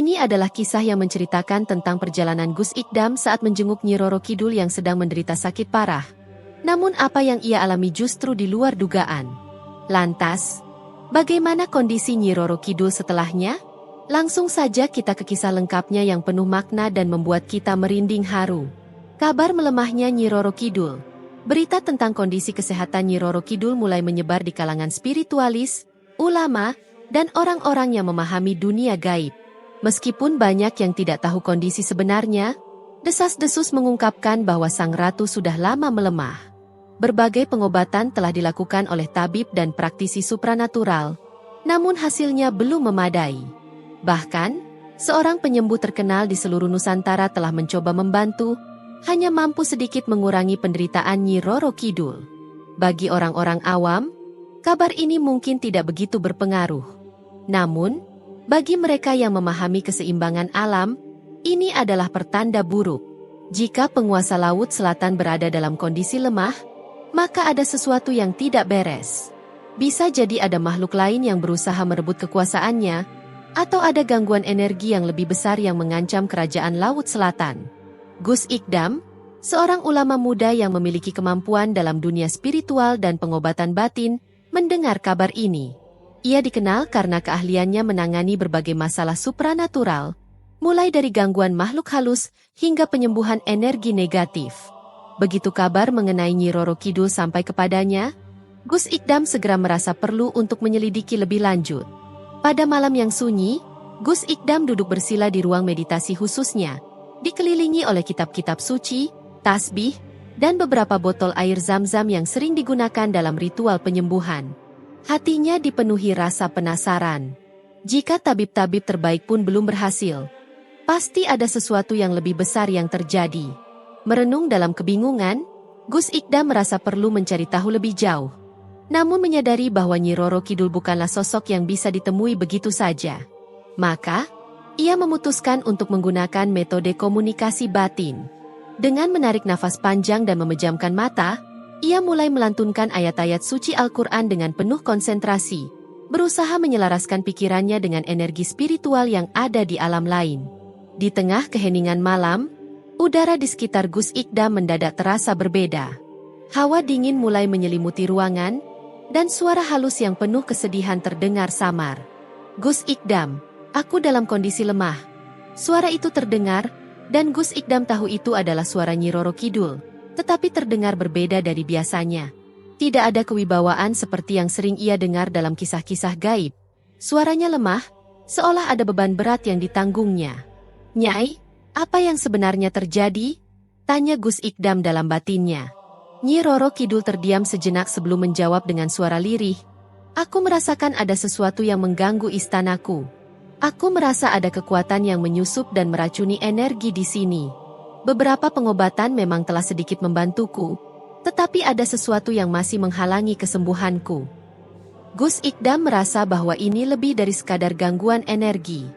Ini adalah kisah yang menceritakan tentang perjalanan Gus Ikdam saat menjenguk Nyi Roro Kidul yang sedang menderita sakit parah. Namun apa yang ia alami justru di luar dugaan. Lantas, bagaimana kondisi Nyi Roro Kidul setelahnya? Langsung saja kita ke kisah lengkapnya yang penuh makna dan membuat kita merinding haru. Kabar melemahnya Nyi Roro Kidul. Berita tentang kondisi kesehatan Nyi Roro Kidul mulai menyebar di kalangan spiritualis, ulama, dan orang-orang yang memahami dunia gaib. Meskipun banyak yang tidak tahu kondisi sebenarnya, desas-desus mengungkapkan bahwa sang ratu sudah lama melemah. Berbagai pengobatan telah dilakukan oleh tabib dan praktisi supranatural, namun hasilnya belum memadai. Bahkan, seorang penyembuh terkenal di seluruh Nusantara telah mencoba membantu, hanya mampu sedikit mengurangi penderitaan Nyi Roro Kidul. Bagi orang-orang awam, kabar ini mungkin tidak begitu berpengaruh. Namun, bagi mereka yang memahami keseimbangan alam, ini adalah pertanda buruk. Jika penguasa Laut Selatan berada dalam kondisi lemah, maka ada sesuatu yang tidak beres. Bisa jadi ada makhluk lain yang berusaha merebut kekuasaannya, atau ada gangguan energi yang lebih besar yang mengancam kerajaan Laut Selatan. Gus Ikdam, seorang ulama muda yang memiliki kemampuan dalam dunia spiritual dan pengobatan batin, mendengar kabar ini. Ia dikenal karena keahliannya menangani berbagai masalah supranatural, mulai dari gangguan makhluk halus hingga penyembuhan energi negatif. Begitu kabar mengenai Nyi Roro Kidul sampai kepadanya, Gus Ikdam segera merasa perlu untuk menyelidiki lebih lanjut. Pada malam yang sunyi, Gus Ikdam duduk bersila di ruang meditasi khususnya, dikelilingi oleh kitab-kitab suci, tasbih, dan beberapa botol air zam-zam yang sering digunakan dalam ritual penyembuhan. Hatinya dipenuhi rasa penasaran. Jika tabib-tabib terbaik pun belum berhasil, pasti ada sesuatu yang lebih besar yang terjadi. Merenung dalam kebingungan, Gus Ikdam merasa perlu mencari tahu lebih jauh. Namun menyadari bahwa Nyi Roro Kidul bukanlah sosok yang bisa ditemui begitu saja. Maka, ia memutuskan untuk menggunakan metode komunikasi batin. Dengan menarik nafas panjang dan memejamkan mata, ia mulai melantunkan ayat-ayat suci Al-Quran dengan penuh konsentrasi, berusaha menyelaraskan pikirannya dengan energi spiritual yang ada di alam lain. Di tengah keheningan malam, udara di sekitar Gus Ikdam mendadak terasa berbeda. Hawa dingin mulai menyelimuti ruangan, dan suara halus yang penuh kesedihan terdengar samar. "Gus Ikdam, aku dalam kondisi lemah." Suara itu terdengar, dan Gus Ikdam tahu itu adalah suara Nyi Roro Kidul. Tetapi terdengar berbeda dari biasanya. Tidak ada kewibawaan seperti yang sering ia dengar dalam kisah-kisah gaib. Suaranya lemah, seolah ada beban berat yang ditanggungnya. "Nyai, apa yang sebenarnya terjadi?" tanya Gus Ikdam dalam batinnya. Nyi Roro Kidul terdiam sejenak sebelum menjawab dengan suara lirih. "Aku merasakan ada sesuatu yang mengganggu istanaku. Aku merasa ada kekuatan yang menyusup dan meracuni energi di sini. Beberapa pengobatan memang telah sedikit membantuku, tetapi ada sesuatu yang masih menghalangi kesembuhanku." Gus Ikdam merasa bahwa ini lebih dari sekadar gangguan energi.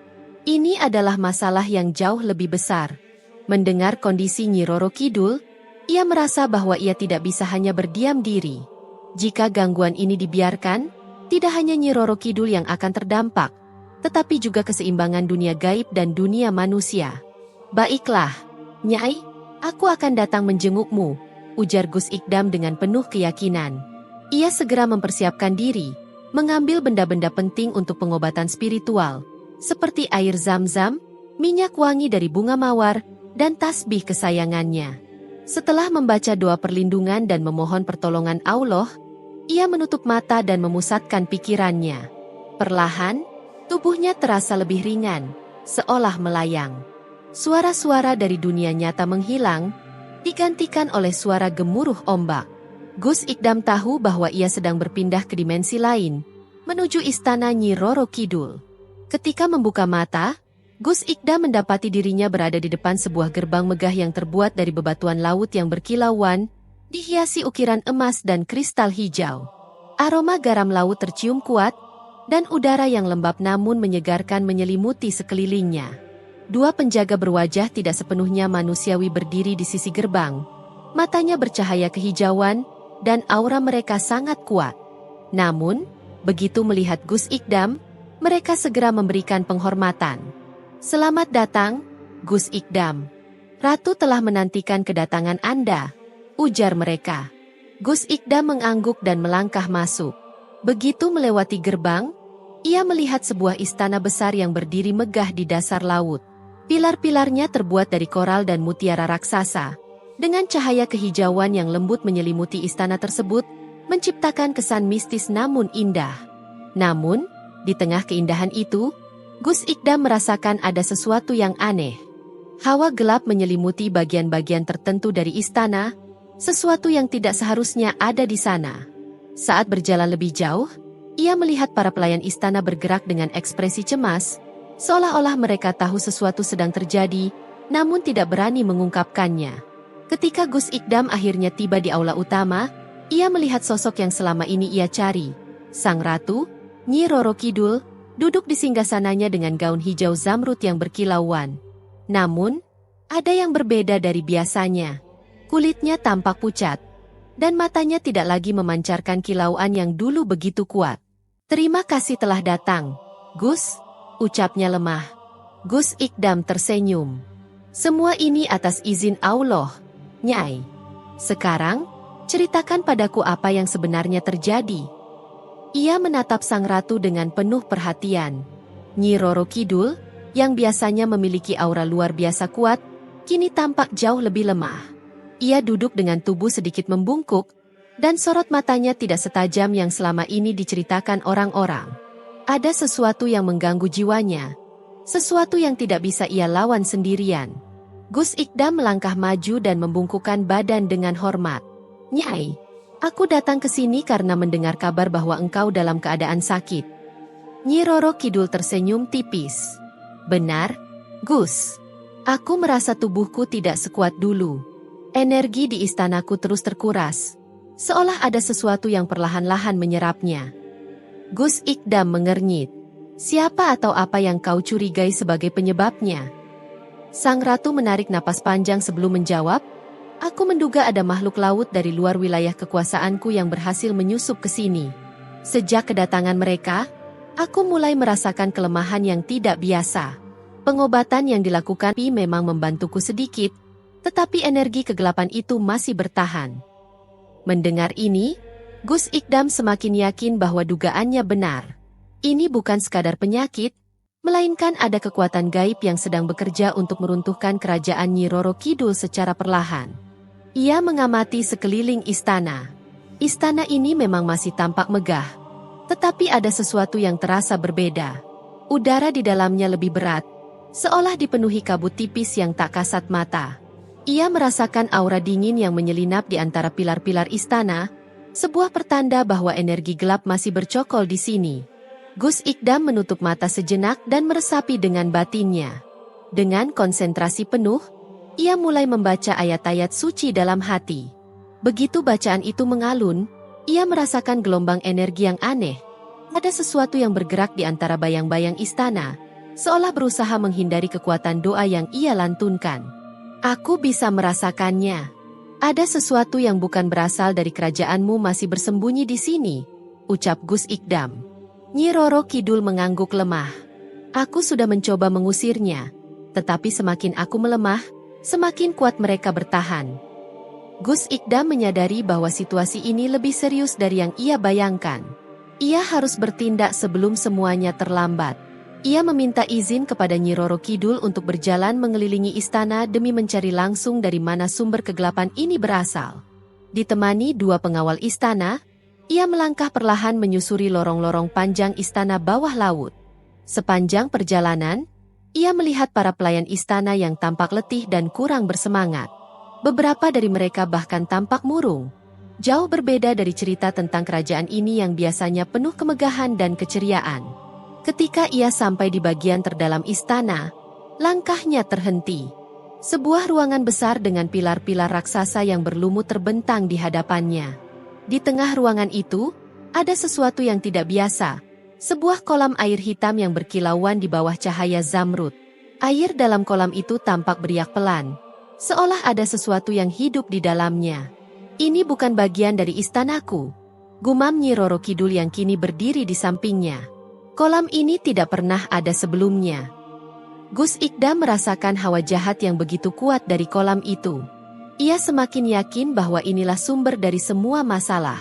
Ini adalah masalah yang jauh lebih besar. Mendengar kondisi Nyi Roro Kidul, ia merasa bahwa ia tidak bisa hanya berdiam diri. Jika gangguan ini dibiarkan, tidak hanya Nyi Roro Kidul yang akan terdampak, tetapi juga keseimbangan dunia gaib dan dunia manusia. "Baiklah, Nyai, aku akan datang menjengukmu," ujar Gus Ikdam dengan penuh keyakinan. Ia segera mempersiapkan diri, mengambil benda-benda penting untuk pengobatan spiritual, seperti air zam-zam, minyak wangi dari bunga mawar, dan tasbih kesayangannya. Setelah membaca doa perlindungan dan memohon pertolongan Allah, ia menutup mata dan memusatkan pikirannya. Perlahan, tubuhnya terasa lebih ringan, seolah melayang. Suara-suara dari dunia nyata menghilang, digantikan oleh suara gemuruh ombak. Gus Ikdam tahu bahwa ia sedang berpindah ke dimensi lain, menuju istana Nyi Roro Kidul. Ketika membuka mata, Gus Ikdam mendapati dirinya berada di depan sebuah gerbang megah yang terbuat dari bebatuan laut yang berkilauan, dihiasi ukiran emas dan kristal hijau. Aroma garam laut tercium kuat, dan udara yang lembab namun menyegarkan menyelimuti sekelilingnya. Dua penjaga berwajah tidak sepenuhnya manusiawi berdiri di sisi gerbang. Matanya bercahaya kehijauan, dan aura mereka sangat kuat. Namun, begitu melihat Gus Ikdam, mereka segera memberikan penghormatan. Selamat datang, Gus Ikdam. Ratu telah menantikan kedatangan Anda, ujar mereka. Gus Ikdam mengangguk dan melangkah masuk. Begitu melewati gerbang, ia melihat sebuah istana besar yang berdiri megah di dasar laut. Pilar-pilarnya terbuat dari koral dan mutiara raksasa. Dengan cahaya kehijauan yang lembut menyelimuti istana tersebut, menciptakan kesan mistis namun indah. Namun, di tengah keindahan itu, Gus Ikdam merasakan ada sesuatu yang aneh. Hawa gelap menyelimuti bagian-bagian tertentu dari istana, sesuatu yang tidak seharusnya ada di sana. Saat berjalan lebih jauh, ia melihat para pelayan istana bergerak dengan ekspresi cemas, seolah-olah mereka tahu sesuatu sedang terjadi, namun tidak berani mengungkapkannya. Ketika Gus Ikdam akhirnya tiba di aula utama, ia melihat sosok yang selama ini ia cari. Sang Ratu, Nyi Roro Kidul, duduk di singgasananya dengan gaun hijau zamrud yang berkilauan. Namun, ada yang berbeda dari biasanya. Kulitnya tampak pucat, dan matanya tidak lagi memancarkan kilauan yang dulu begitu kuat. "Terima kasih telah datang, Gus," ucapnya lemah. Gus Ikdam tersenyum. "Semua ini atas izin Allah, Nyai. Sekarang, ceritakan padaku apa yang sebenarnya terjadi." Ia menatap sang ratu dengan penuh perhatian. Nyi Roro Kidul, yang biasanya memiliki aura luar biasa kuat, kini tampak jauh lebih lemah. Ia duduk dengan tubuh sedikit membungkuk, dan sorot matanya tidak setajam yang selama ini diceritakan orang-orang. Ada sesuatu yang mengganggu jiwanya, sesuatu yang tidak bisa ia lawan sendirian. Gus Ikdam melangkah maju dan membungkukkan badan dengan hormat. "Nyai, aku datang ke sini karena mendengar kabar bahwa engkau dalam keadaan sakit." Nyi Roro Kidul tersenyum tipis. "Benar, Gus. Aku merasa tubuhku tidak sekuat dulu. Energi di istanaku terus terkuras, seolah ada sesuatu yang perlahan-lahan menyerapnya." Gus Ikdam mengernyit. "Siapa atau apa yang kau curigai sebagai penyebabnya?" Sang ratu menarik napas panjang sebelum menjawab. "Aku menduga ada makhluk laut dari luar wilayah kekuasaanku yang berhasil menyusup ke sini. Sejak kedatangan mereka, aku mulai merasakan kelemahan yang tidak biasa. Pengobatan yang dilakukan memang membantuku sedikit, tetapi energi kegelapan itu masih bertahan." Mendengar ini, Gus Ikdam semakin yakin bahwa dugaannya benar. Ini bukan sekadar penyakit, melainkan ada kekuatan gaib yang sedang bekerja untuk meruntuhkan kerajaan Nyi Roro Kidul secara perlahan. Ia mengamati sekeliling istana. Istana ini memang masih tampak megah, tetapi ada sesuatu yang terasa berbeda. Udara di dalamnya lebih berat, seolah dipenuhi kabut tipis yang tak kasat mata. Ia merasakan aura dingin yang menyelinap di antara pilar-pilar istana, sebuah pertanda bahwa energi gelap masih bercokol di sini. Gus Ikdam menutup mata sejenak dan meresapi dengan batinnya. Dengan konsentrasi penuh, ia mulai membaca ayat-ayat suci dalam hati. Begitu bacaan itu mengalun, ia merasakan gelombang energi yang aneh. Ada sesuatu yang bergerak di antara bayang-bayang istana, seolah berusaha menghindari kekuatan doa yang ia lantunkan. "Aku bisa merasakannya. Ada sesuatu yang bukan berasal dari kerajaanmu masih bersembunyi di sini," ucap Gus Ikdam. Nyi Roro Kidul mengangguk lemah. "Aku sudah mencoba mengusirnya, tetapi semakin aku melemah, semakin kuat mereka bertahan." Gus Ikdam menyadari bahwa situasi ini lebih serius dari yang ia bayangkan. Ia harus bertindak sebelum semuanya terlambat. Ia meminta izin kepada Nyi Roro Kidul untuk berjalan mengelilingi istana demi mencari langsung dari mana sumber kegelapan ini berasal. Ditemani dua pengawal istana, ia melangkah perlahan menyusuri lorong-lorong panjang istana bawah laut. Sepanjang perjalanan, ia melihat para pelayan istana yang tampak letih dan kurang bersemangat. Beberapa dari mereka bahkan tampak murung. Jauh berbeda dari cerita tentang kerajaan ini yang biasanya penuh kemegahan dan keceriaan. Ketika ia sampai di bagian terdalam istana, langkahnya terhenti. Sebuah ruangan besar dengan pilar-pilar raksasa yang berlumut terbentang di hadapannya. Di tengah ruangan itu, ada sesuatu yang tidak biasa. Sebuah kolam air hitam yang berkilauan di bawah cahaya zamrud. Air dalam kolam itu tampak beriak pelan, seolah ada sesuatu yang hidup di dalamnya. "Ini bukan bagian dari istanaku," gumam Nyi Roro Kidul yang kini berdiri di sampingnya. "Kolam ini tidak pernah ada sebelumnya." Gus Ikdam merasakan hawa jahat yang begitu kuat dari kolam itu. Ia semakin yakin bahwa inilah sumber dari semua masalah.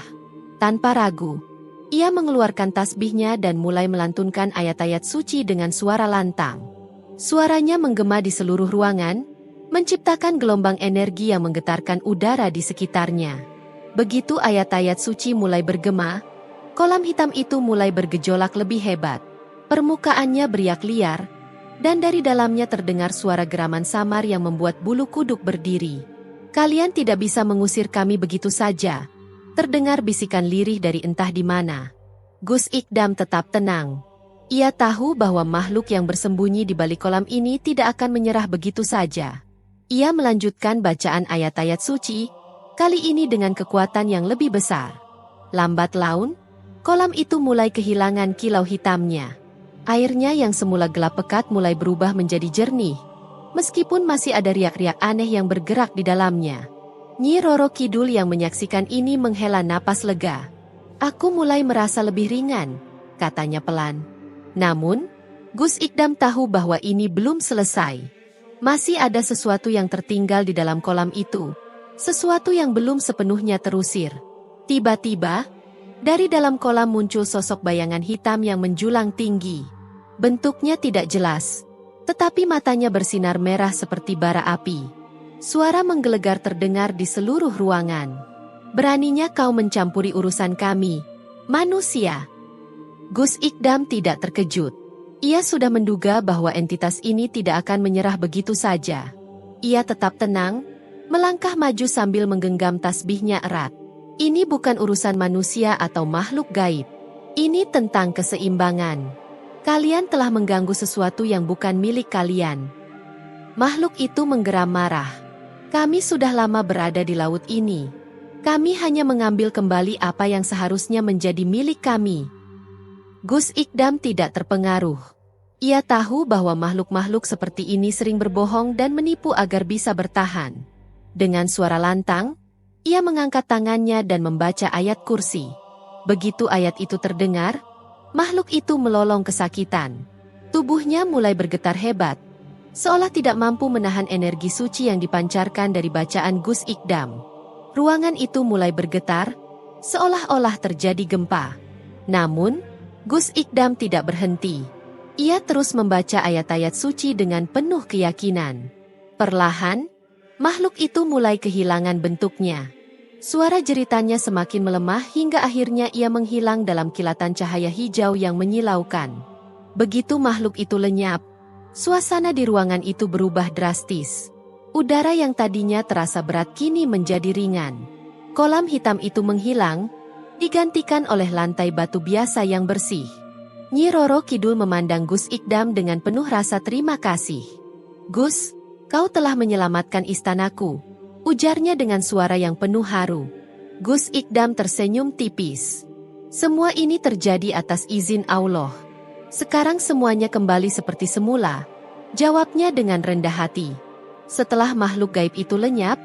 Tanpa ragu, ia mengeluarkan tasbihnya dan mulai melantunkan ayat-ayat suci dengan suara lantang. Suaranya menggema di seluruh ruangan, menciptakan gelombang energi yang menggetarkan udara di sekitarnya. Begitu ayat-ayat suci mulai bergema, kolam hitam itu mulai bergejolak lebih hebat. Permukaannya beriak liar, dan dari dalamnya terdengar suara geraman samar yang membuat bulu kuduk berdiri. "Kalian tidak bisa mengusir kami begitu saja," terdengar bisikan lirih dari entah di mana. Gus Ikdam tetap tenang. Ia tahu bahwa makhluk yang bersembunyi di balik kolam ini tidak akan menyerah begitu saja. Ia melanjutkan bacaan ayat-ayat suci, kali ini dengan kekuatan yang lebih besar. Lambat laun, kolam itu mulai kehilangan kilau hitamnya. Airnya yang semula gelap pekat mulai berubah menjadi jernih, meskipun masih ada riak-riak aneh yang bergerak di dalamnya. Nyi Roro Kidul yang menyaksikan ini menghela napas lega. "Aku mulai merasa lebih ringan," katanya pelan. Namun, Gus Ikdam tahu bahwa ini belum selesai. Masih ada sesuatu yang tertinggal di dalam kolam itu. Sesuatu yang belum sepenuhnya terusir. Tiba-tiba, dari dalam kolam muncul sosok bayangan hitam yang menjulang tinggi. Bentuknya tidak jelas, tetapi matanya bersinar merah seperti bara api. Suara menggelegar terdengar di seluruh ruangan. "Beraninya kau mencampuri urusan kami, manusia?" Gus Ikdam tidak terkejut. Ia sudah menduga bahwa entitas ini tidak akan menyerah begitu saja. Ia tetap tenang, melangkah maju sambil menggenggam tasbihnya erat. Ini bukan urusan manusia atau makhluk gaib. Ini tentang keseimbangan. Kalian telah mengganggu sesuatu yang bukan milik kalian. Makhluk itu menggeram marah. "Kami sudah lama berada di laut ini. Kami hanya mengambil kembali apa yang seharusnya menjadi milik kami." Gus Ikdam tidak terpengaruh. Ia tahu bahwa makhluk-makhluk seperti ini sering berbohong dan menipu agar bisa bertahan. Dengan suara lantang, ia mengangkat tangannya dan membaca ayat kursi. Begitu ayat itu terdengar, makhluk itu melolong kesakitan. Tubuhnya mulai bergetar hebat, seolah tidak mampu menahan energi suci yang dipancarkan dari bacaan Gus Ikdam. Ruangan itu mulai bergetar, seolah-olah terjadi gempa. Namun, Gus Ikdam tidak berhenti. Ia terus membaca ayat-ayat suci dengan penuh keyakinan. Perlahan, makhluk itu mulai kehilangan bentuknya. Suara jeritannya semakin melemah hingga akhirnya ia menghilang dalam kilatan cahaya hijau yang menyilaukan. Begitu makhluk itu lenyap, suasana di ruangan itu berubah drastis. Udara yang tadinya terasa berat kini menjadi ringan. Kolam hitam itu menghilang, digantikan oleh lantai batu biasa yang bersih. Nyi Roro Kidul memandang Gus Ikdam dengan penuh rasa terima kasih. "Gus, kau telah menyelamatkan istanaku," ujarnya dengan suara yang penuh haru. Gus Ikdam tersenyum tipis. "Semua ini terjadi atas izin Allah. Sekarang semuanya kembali seperti semula," jawabnya dengan rendah hati. Setelah makhluk gaib itu lenyap,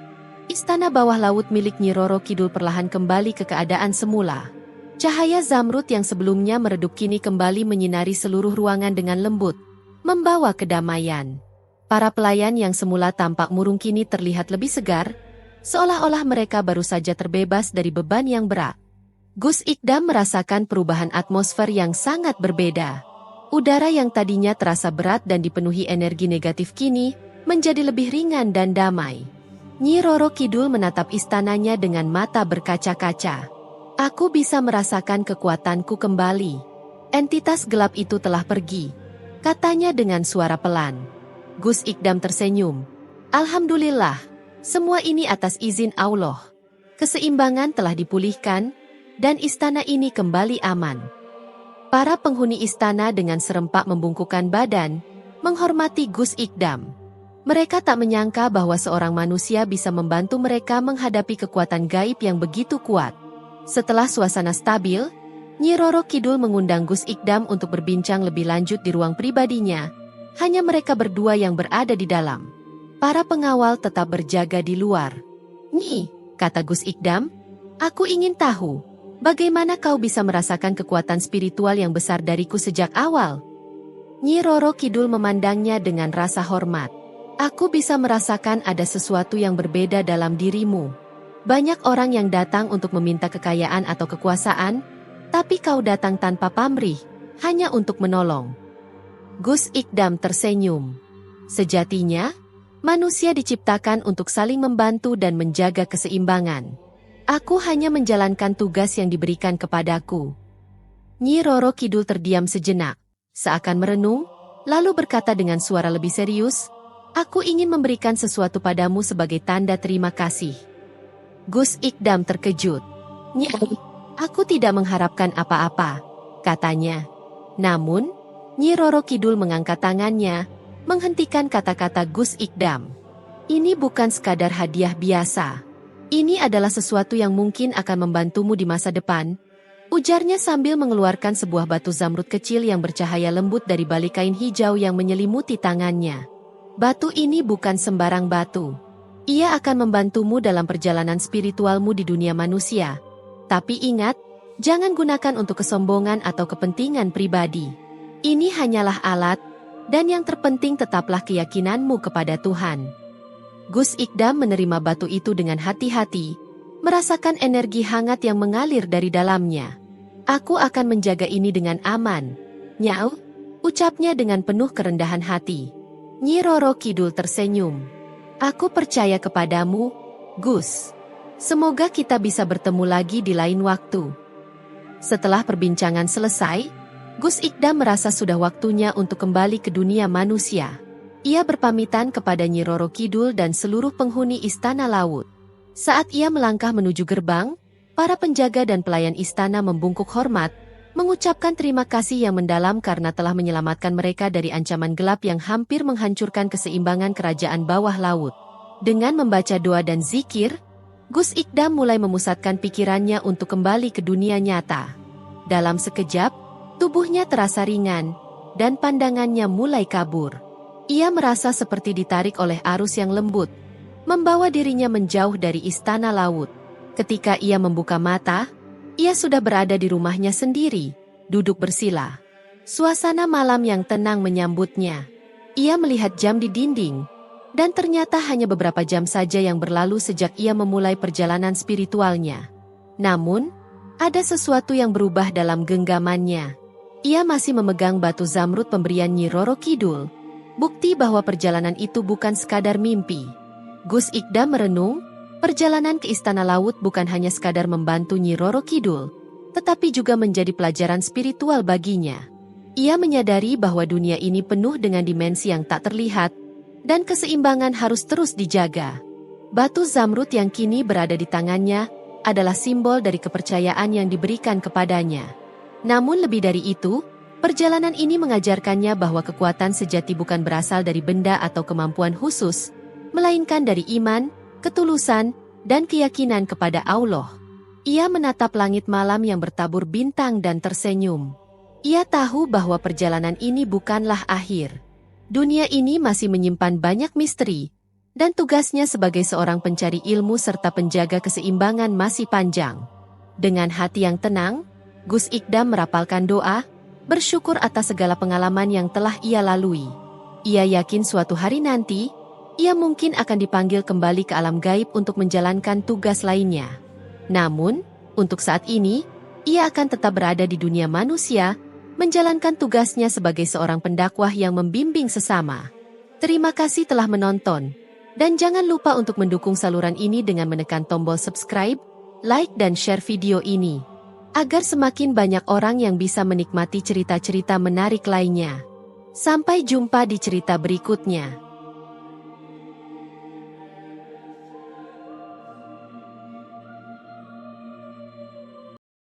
istana bawah laut milik Nyi Roro Kidul perlahan kembali ke keadaan semula. Cahaya zamrud yang sebelumnya meredup kini kembali menyinari seluruh ruangan dengan lembut, membawa kedamaian. Para pelayan yang semula tampak murung kini terlihat lebih segar, seolah-olah mereka baru saja terbebas dari beban yang berat. Gus Ikdam merasakan perubahan atmosfer yang sangat berbeda. Udara yang tadinya terasa berat dan dipenuhi energi negatif kini menjadi lebih ringan dan damai. Nyi Roro Kidul menatap istananya dengan mata berkaca-kaca. "Aku bisa merasakan kekuatanku kembali. Entitas gelap itu telah pergi," katanya dengan suara pelan. Gus Ikdam tersenyum. "Alhamdulillah, semua ini atas izin Allah. Keseimbangan telah dipulihkan, dan istana ini kembali aman." Para penghuni istana dengan serempak membungkukkan badan, menghormati Gus Ikdam. Mereka tak menyangka bahwa seorang manusia bisa membantu mereka menghadapi kekuatan gaib yang begitu kuat. Setelah suasana stabil, Nyi Roro Kidul mengundang Gus Ikdam untuk berbincang lebih lanjut di ruang pribadinya. Hanya mereka berdua yang berada di dalam. Para pengawal tetap berjaga di luar. "Nyi," kata Gus Ikdam, "aku ingin tahu, bagaimana kau bisa merasakan kekuatan spiritual yang besar dariku sejak awal?" Nyi Roro Kidul memandangnya dengan rasa hormat. Aku bisa merasakan ada sesuatu yang berbeda dalam dirimu. Banyak orang yang datang untuk meminta kekayaan atau kekuasaan, tapi kau datang tanpa pamrih, hanya untuk menolong. Gus Ikdam tersenyum. Sejatinya, manusia diciptakan untuk saling membantu dan menjaga keseimbangan. Aku hanya menjalankan tugas yang diberikan kepadaku. Nyi Roro Kidul terdiam sejenak, seakan merenung, lalu berkata dengan suara lebih serius, "Aku ingin memberikan sesuatu padamu sebagai tanda terima kasih." Gus Ikdam terkejut. "Nyai, aku tidak mengharapkan apa-apa," katanya. Namun, Nyi Roro Kidul mengangkat tangannya, menghentikan kata-kata Gus Ikdam. "Ini bukan sekadar hadiah biasa. Ini adalah sesuatu yang mungkin akan membantumu di masa depan," ujarnya sambil mengeluarkan sebuah batu zamrud kecil yang bercahaya lembut dari balik kain hijau yang menyelimuti tangannya. "Batu ini bukan sembarang batu. Ia akan membantumu dalam perjalanan spiritualmu di dunia manusia. Tapi ingat, jangan gunakan untuk kesombongan atau kepentingan pribadi. Ini hanyalah alat, dan yang terpenting tetaplah keyakinanmu kepada Tuhan." Gus Ikdam menerima batu itu dengan hati-hati, merasakan energi hangat yang mengalir dari dalamnya. "Aku akan menjaga ini dengan aman, Nyau," ucapnya dengan penuh kerendahan hati. Nyi Roro Kidul tersenyum. "Aku percaya kepadamu, Gus. Semoga kita bisa bertemu lagi di lain waktu." Setelah perbincangan selesai, Gus Ikdam merasa sudah waktunya untuk kembali ke dunia manusia. Ia berpamitan kepada Nyi Roro Kidul dan seluruh penghuni Istana Laut. Saat ia melangkah menuju gerbang, para penjaga dan pelayan istana membungkuk hormat, mengucapkan terima kasih yang mendalam karena telah menyelamatkan mereka dari ancaman gelap yang hampir menghancurkan keseimbangan kerajaan bawah laut. Dengan membaca doa dan zikir, Gus Ikdam mulai memusatkan pikirannya untuk kembali ke dunia nyata. Dalam sekejap, tubuhnya terasa ringan, dan pandangannya mulai kabur. Ia merasa seperti ditarik oleh arus yang lembut, membawa dirinya menjauh dari Istana Laut. Ketika ia membuka mata, ia sudah berada di rumahnya sendiri, duduk bersila. Suasana malam yang tenang menyambutnya. Ia melihat jam di dinding, dan ternyata hanya beberapa jam saja yang berlalu sejak ia memulai perjalanan spiritualnya. Namun, ada sesuatu yang berubah dalam genggamannya. Ia masih memegang batu zamrud pemberian Nyi Roro Kidul, bukti bahwa perjalanan itu bukan sekadar mimpi. Gus Ikdam merenung, perjalanan ke Istana Laut bukan hanya sekadar membantu Nyi Roro Kidul, tetapi juga menjadi pelajaran spiritual baginya. Ia menyadari bahwa dunia ini penuh dengan dimensi yang tak terlihat, dan keseimbangan harus terus dijaga. Batu zamrud yang kini berada di tangannya adalah simbol dari kepercayaan yang diberikan kepadanya. Namun lebih dari itu, perjalanan ini mengajarkannya bahwa kekuatan sejati bukan berasal dari benda atau kemampuan khusus, melainkan dari iman, ketulusan, dan keyakinan kepada Allah. Ia menatap langit malam yang bertabur bintang dan tersenyum. Ia tahu bahwa perjalanan ini bukanlah akhir. Dunia ini masih menyimpan banyak misteri, dan tugasnya sebagai seorang pencari ilmu serta penjaga keseimbangan masih panjang. Dengan hati yang tenang, Gus Ikdam merapalkan doa, bersyukur atas segala pengalaman yang telah ia lalui. Ia yakin suatu hari nanti, ia mungkin akan dipanggil kembali ke alam gaib untuk menjalankan tugas lainnya. Namun, untuk saat ini, ia akan tetap berada di dunia manusia, menjalankan tugasnya sebagai seorang pendakwah yang membimbing sesama. Terima kasih telah menonton, dan jangan lupa untuk mendukung saluran ini dengan menekan tombol subscribe, like dan share video ini, agar semakin banyak orang yang bisa menikmati cerita-cerita menarik lainnya. Sampai jumpa di cerita berikutnya.